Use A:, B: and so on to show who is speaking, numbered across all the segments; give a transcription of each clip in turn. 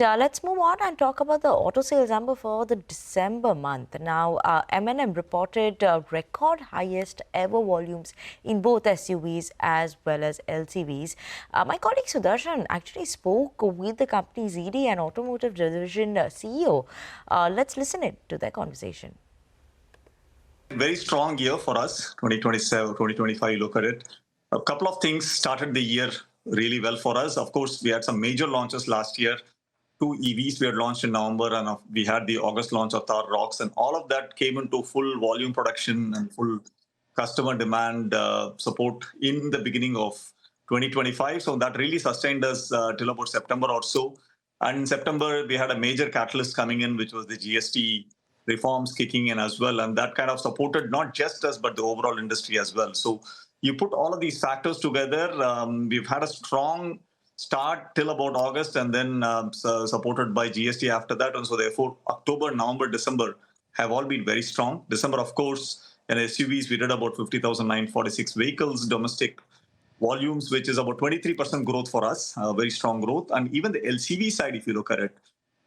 A: Let's move on and talk about the auto sales number for the December month. Now, M&M reported record highest ever volumes in both SUVs as well as LCVs. My colleague Sudarshan actually spoke with the company's ED and automotive division CEO. Let's listen to their conversation.
B: Very strong year for us, 2027, 2025, look at it. A couple of things started the year really well for us. Of course, we had some major launches last year. Two EVs we had launched in November, and we had the August launch of Thar Rocks, and all of that came into full volume production and full customer demand support in the beginning of 2025. So that really sustained us till about September or so. And in September, we had a major catalyst coming in, which was the GST reforms kicking in as well. And that kind of supported not just us, but the overall industry as well. So you put all of these factors together, we've had a strong start till about August, and then supported by GST after that. And so therefore, October, November, December have all been very strong. December, of course, in SUVs, we did about 50,946 vehicles, domestic volumes, which is about 23% growth for us, very strong growth. And even the LCV side, if you look at it,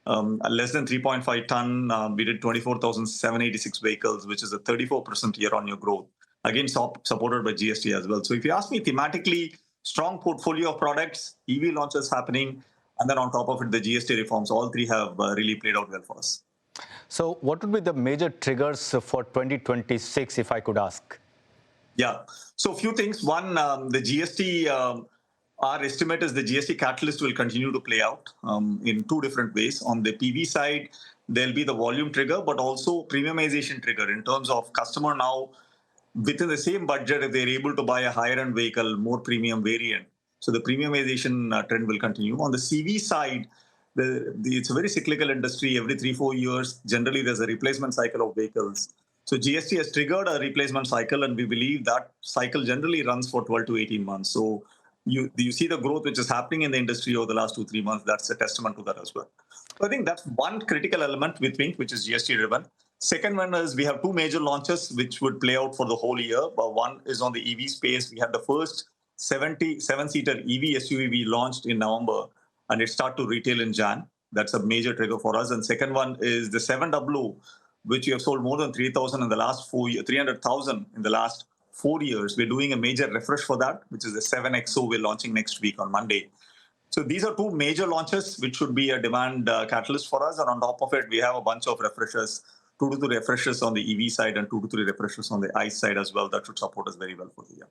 B: less than 3.5 ton, we did 24,786 vehicles, which is a 34% year-on-year growth, again, supported by GST as well. So if you ask me thematically, strong portfolio of products, EV launches happening, and then on top of it, the GST reforms, all three have really played out well for us.
C: So what would be the major triggers for 2026, if I could ask?
B: Yeah, so a few things. One, the GST, our estimate is the GST catalyst will continue to play out in two different ways. On the PV side, there'll be the volume trigger, but also premiumization trigger in terms of customer now, within the same budget, if they're able to buy a higher-end vehicle, more premium variant. So the premiumization trend will continue. On the CV side, it's a very cyclical industry. Every 3-4 years, generally, there's a replacement cycle of vehicles. So GST has triggered a replacement cycle, and we believe that cycle generally runs for 12 to 18 months. So you see the growth which is happening in the industry over the last 2-3 months. That's a testament to that as well. So I think that's one critical element we think, which is GST driven. Second one is we have two major launches which would play out for the whole year. But one is on the EV space. We had the first 77-seater EV SUV we launched in November, and it started to retail in Jan. That's a major trigger for us. And second one is the 700, which we have sold more than 3,000 in the last 4 years, 300,000 in the last 4 years. We're doing a major refresh for that, which is the 7XO we're launching next week on Monday. So these are two major launches, which should be a demand catalyst for us. And on top of it, we have a bunch of refreshes, 2 to 3 refreshes on the EV side and 2 to 3 refreshes on the ICE side as well. That should support us very well for the year.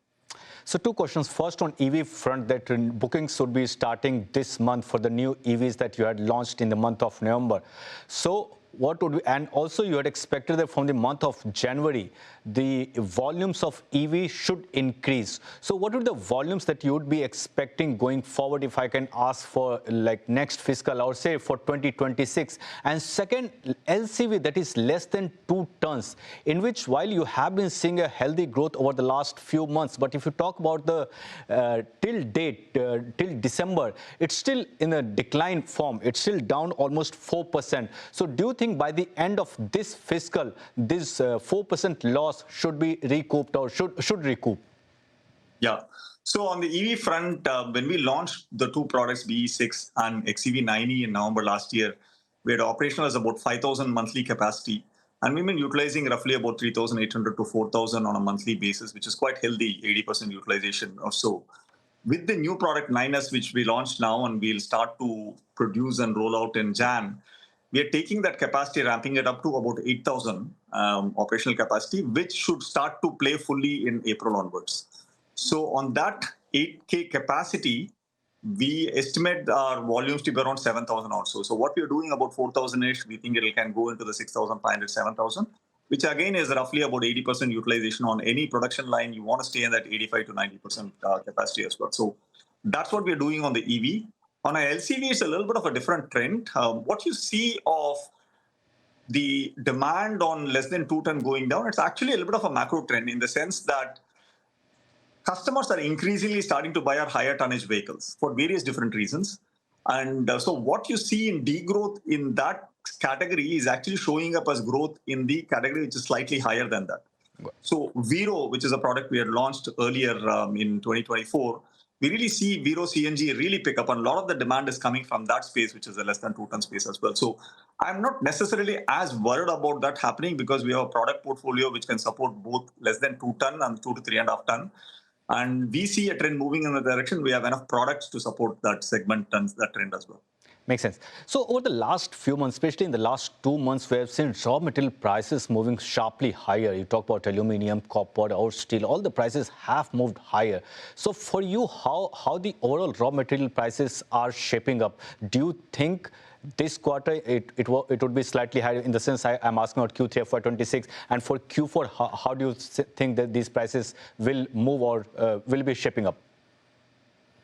C: So two questions. First, on EV front, that bookings should be starting this month for the new EVs that you had launched in the month of November. So what would we, and also you had expected that from the month of January, the volumes of EV should increase. So what would the volumes that you would be expecting going forward, if I can ask for like next fiscal or say for 2026? And second, LCV that is less than 2 tons, in which while you have been seeing a healthy growth over the last few months, but if you talk about the till date, till December, it's still in a decline form. It's still down almost 4%. So do you think by the end of this fiscal, this 4% loss should be recouped or should recoup?
B: Yeah. So on the EV front, when we launched the two products, BE6 and XEV90 in November last year, we had operational as about 5,000 monthly capacity. And we've been utilizing roughly about 3,800 to 4,000 on a monthly basis, which is quite healthy, 80% utilization or so. With the new product 9S, which we launched now and we'll start to produce and roll out in Jan, we are taking that capacity, ramping it up to about 8,000 operational capacity, which should start to play fully in April onwards. So on that 8K capacity, we estimate our volumes to be around 7,000 or so. So what we are doing about 4,000-ish, we think it can go into the 6,500, 7,000, which again is roughly about 80% utilization on any production line. You want to stay in that 85 to 90% capacity as well. So that's what we're doing on the EV. On a LCV, it's a little bit of a different trend. What you see of the demand on less than 2 ton going down, it's actually a little bit of a macro trend in the sense that customers are increasingly starting to buy our higher tonnage vehicles for various different reasons. And so what you see in degrowth in that category is actually showing up as growth in the category which is slightly higher than that. So Vero, which is a product we had launched earlier in 2024, we really see Vero CNG really pick up, and a lot of the demand is coming from that space, which is a less than 2-ton space as well. So I'm not necessarily as worried about that happening because we have a product portfolio which can support both less than 2-ton and 2 to 3.5-ton. And we see a trend moving in the direction. We have enough products to support that segment and that trend as well.
C: Makes sense. So over the last few months, especially in the last 2 months, we have seen raw material prices moving sharply higher. You talk about aluminium, copper, or steel. All the prices have moved higher. So for you, how the overall raw material prices are shaping up? Do you think this quarter it would be slightly higher? In the sense, I'm asking about Q3 FY26, and for Q4, how do you think that these prices will move or will be shaping up?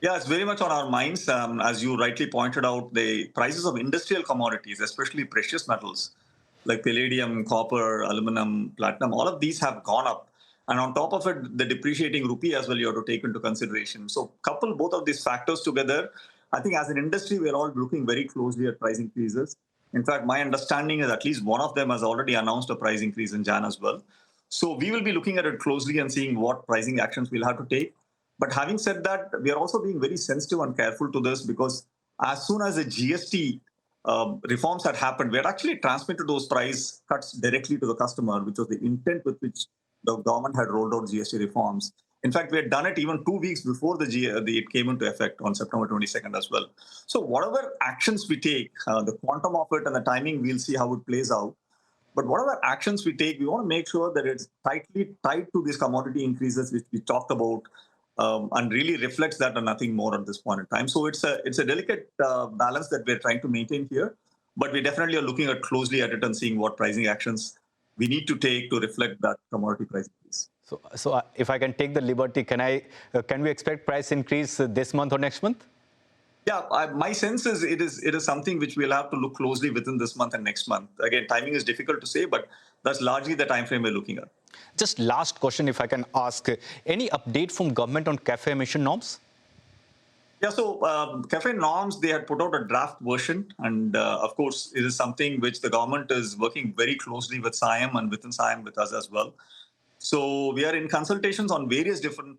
B: Yeah, it's very much on our minds. As you rightly pointed out, the prices of industrial commodities, especially precious metals like palladium, copper, aluminum, platinum, all of these have gone up. And on top of it, the depreciating rupee as well, you have to take into consideration. So couple both of these factors together, I think as an industry, we're all looking very closely at price increases. In fact, my understanding is at least one of them has already announced a price increase in Jan as well. So we will be looking at it closely and seeing what pricing actions we'll have to take. But having said that, we are also being very sensitive and careful to this because as soon as the GST reforms had happened, we had actually transmitted those price cuts directly to the customer, which was the intent with which the government had rolled out GST reforms. In fact, we had done it even 2 weeks before it came into effect on September 22nd as well. So whatever actions we take, the quantum of it and the timing, we'll see how it plays out. But whatever actions we take, we want to make sure that it's tightly tied to these commodity increases, which we talked about, and really reflects that and nothing more at this point in time. So it's a delicate balance that we're trying to maintain here, but we definitely are looking at closely at it and seeing what pricing actions we need to take to reflect that commodity price increase.
C: So if I can take the liberty, can we expect price increase this month or next month?
B: Yeah, my sense is it is something which we'll have to look closely within this month and next month. Again, timing is difficult to say, but that's largely the time frame we're looking at.
C: Just last question, if I can ask, any update from government on CAFE emission norms?
B: Yeah, so CAFE norms, they had put out a draft version. And of course, it is something which the government is working very closely with SIAM and within SIAM with us as well. So we are in consultations on various different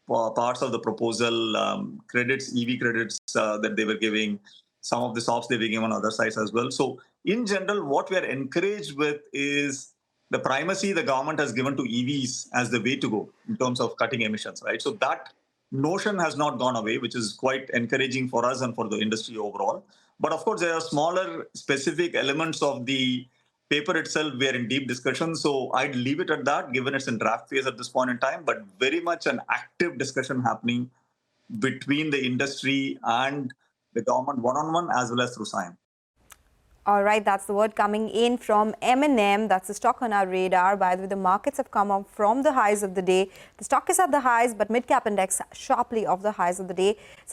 B: parts of the proposal, credits, EV credits that they were giving, some of the softs they were giving on other sides as well. So in general, what we are encouraged with is the primacy the government has given to EVs as the way to go in terms of cutting emissions, right? So that notion has not gone away, which is quite encouraging for us and for the industry overall. But of course, there are smaller specific elements of the paper itself. We are in deep discussion. So I'd leave it at that, given it's in draft phase at this point in time, but very much an active discussion happening between the industry and the government one-on-one as well as through SIAM.
D: All right, that's the word coming in from M&M. That's the stock on our radar. By the way, the markets have come up from the highs of the day. The stock is at the highs, but mid-cap index sharply off the highs of the day. So